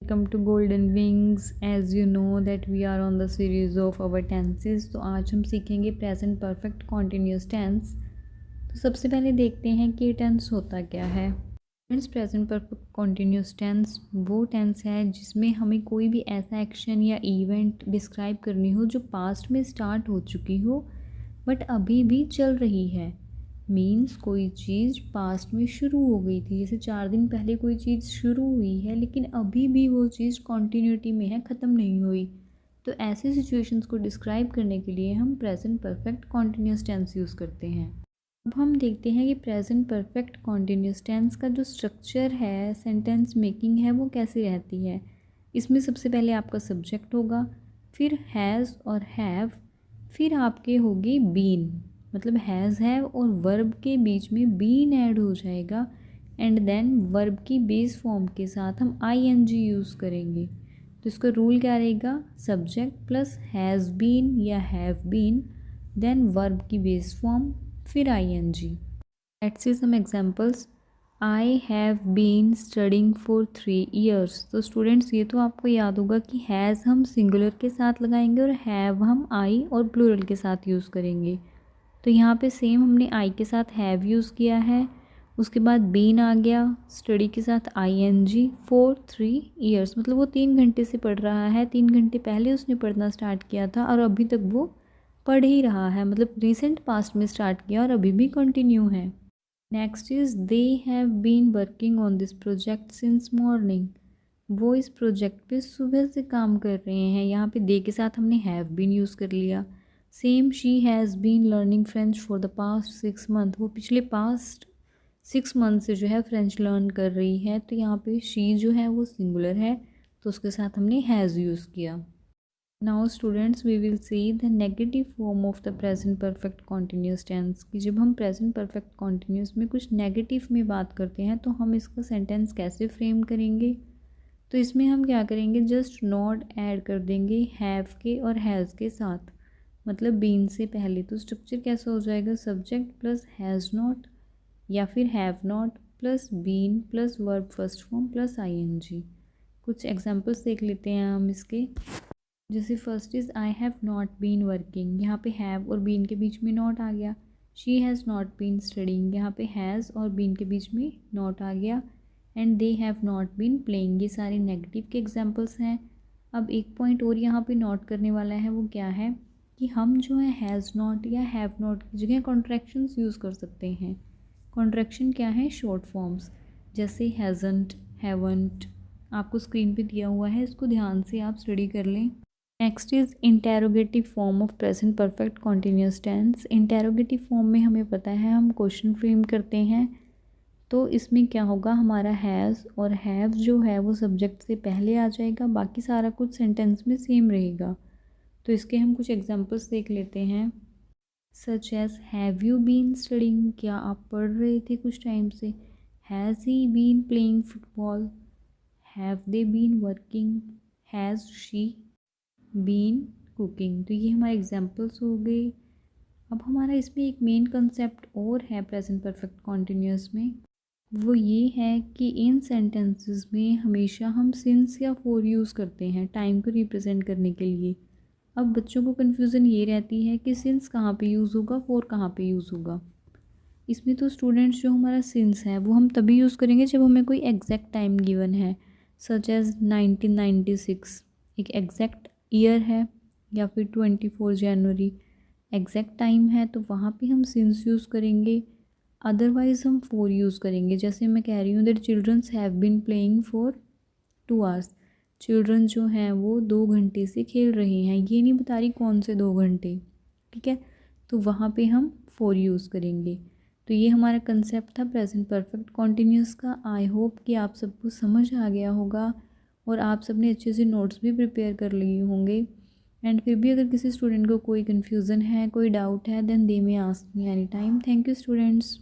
Welcome to golden wings. As you know that we are on the series of our tenses. तो आज हम सीखेंगे present perfect continuous tense. तो सबसे पहले देखते हैं कि टेंस होता क्या है। Friends, present perfect continuous tense वो टेंस है जिसमें हमें कोई भी ऐसा एक्शन या इवेंट डिस्क्राइब करनी हो जो पास्ट में स्टार्ट हो चुकी हो बट अभी भी चल रही है। मीन्स कोई चीज़ पास्ट में शुरू हो गई थी, जैसे 4 दिन पहले कोई चीज़ शुरू हुई है लेकिन अभी भी वो चीज़ कॉन्टीन्यूटी में है, ख़त्म नहीं हुई। तो ऐसे सिचुएशंस को डिस्क्राइब करने के लिए हम present perfect continuous tense use करते हैं। अब हम देखते हैं कि प्रेजेंट परफेक्ट कॉन्टीन्यूस टेंस का जो स्ट्रक्चर है, सेंटेंस मेकिंग है, वो कैसी रहती है। इसमें सबसे पहले आपका सब्जेक्ट होगा, फिर हैज़ और हैव, फिर आपके होगी बीन, मतलब हैज़ हैव और वर्ब के बीच में बीन ऐड हो जाएगा एंड देन वर्ब की बेस फॉर्म के साथ हम ing यूज़ करेंगे। तो इसका रूल क्या रहेगा, सब्जेक्ट प्लस हैज़ बीन या हैव बीन, देन वर्ब की बेस फॉर्म, फिर ing। Let's see some examples. I have been studying for 3 years। तो स्टूडेंट्स, ये तो आपको याद होगा कि हैज़ हम सिंगुलर के साथ लगाएंगे और हैव हम आई और प्लूरल के साथ यूज़ करेंगे। तो यहाँ पे सेम हमने आई के साथ हैव यूज़ किया है, उसके बाद बीन आ गया, स्टडी के साथ ing, फॉर 3 years, मतलब वो 3 घंटे से पढ़ रहा है। 3 घंटे पहले उसने पढ़ना स्टार्ट किया था और अभी तक वो पढ़ ही रहा है, मतलब रिसेंट पास्ट में स्टार्ट किया और अभी भी कंटिन्यू है। Next is they have been working on this project since morning. वो इस प्रोजेक्ट पे सुबह से काम कर रहे हैं। यहाँ पे दे के साथ हमने हैव बीन यूज़ कर लिया। Same, she has been learning French for the past 6 month। वो पिछले पास्ट 6 month से जो है फ्रेंच लर्न कर रही है। तो यहाँ पे शी जो है वो सिंगुलर है, तो उसके साथ हमने हैज़ यूज़ किया। Now students, we will see the negative form of the present perfect continuous tense. कि जब हम प्रेजेंट परफेक्ट कॉन्टिन्यूस में कुछ नेगेटिव में बात करते हैं तो हम इसका सेंटेंस कैसे फ्रेम करेंगे। तो इसमें हम क्या करेंगे, जस्ट नॉट ऐड कर देंगे हैव के और हैज़ के साथ, मतलब बीन से पहले। तो स्ट्रक्चर कैसा हो जाएगा, सब्जेक्ट प्लस हैज़ नॉट या फिर have not plus been plus verb first form plus ing। कुछ एग्जांपल्स देख लेते हैं हम इसके। जैसे first is I have not been working, यहाँ पे हैव और बीन के बीच में नॉट आ गया। She has not been studying, यहाँ पे हैज़ और बीन के बीच में नॉट आ गया। And they have not been playing. ये सारे नेगेटिव के एग्जांपल्स हैं। अब एक पॉइंट और यहाँ पे नोट करने वाला है, वो क्या है कि हम जो है हैज़ नॉट या हैव नॉट की जगह कॉन्ट्रैक्शंस यूज़ कर सकते हैं। कॉन्ट्रैक्शन क्या है, शॉर्ट फॉर्म्स, जैसे हैज़न्ट, हैवंट, आपको स्क्रीन पे दिया हुआ है, इसको ध्यान से आप स्टडी कर लें। Next is interrogative form of present perfect continuous tense. Interrogative form में हमें पता है हम क्वेश्चन फ्रेम करते हैं। तो इसमें क्या होगा, हमारा हैज़ और हैव जो है वो सब्जेक्ट से पहले आ जाएगा, बाकी सारा कुछ सेंटेंस में सेम रहेगा। तो इसके हम कुछ एग्जांपल्स देख लेते हैं। Such as have you been studying, क्या आप पढ़ रहे थे कुछ टाइम से। Has he been playing football, have they been working, has she been cooking. तो ये हमारे एग्जांपल्स हो गए। अब हमारा इसमें एक मेन कंसेप्ट और है प्रेजेंट परफेक्ट कॉन्टिन्यूस में, वो ये है कि इन सेंटेंसेस में हमेशा हम सिंस या फॉर यूज़ करते हैं टाइम को रिप्रेजेंट करने के लिए। अब बच्चों को कन्फ्यूज़न ये रहती है कि सिंस कहाँ पे यूज़ होगा, फॉर कहाँ पे यूज़ होगा। इसमें तो स्टूडेंट्स, जो हमारा सिंस है वो हम तभी यूज़ करेंगे जब हमें कोई एग्जैक्ट टाइम गिवन है, सच एज 1996 एक एग्जैक्ट ईयर है, या फिर 24 जनवरी एग्जैक्ट टाइम है, तो वहाँ पे हम सिंस यूज़ करेंगे। अदरवाइज़ हम फॉर यूज़ करेंगे। जैसे मैं कह रही हूँ that childrens have been playing for 2 hours, children जो हैं वो 2 घंटे से खेल रहे हैं, ये नहीं बता रही कौन से 2 घंटे, ठीक है, तो वहाँ पे हम फॉर यूज़ करेंगे। तो ये हमारा कंसेप्ट था प्रेजेंट परफेक्ट कॉन्टिन्यूस का। आई होप कि आप सबको समझ आ गया होगा और आप सब ने अच्छे से नोट्स भी प्रिपेयर कर लिए होंगे। एंड फिर भी अगर किसी स्टूडेंट को कोई कन्फ्यूज़न है, कोई डाउट है, then they may ask me any time. Thank you students.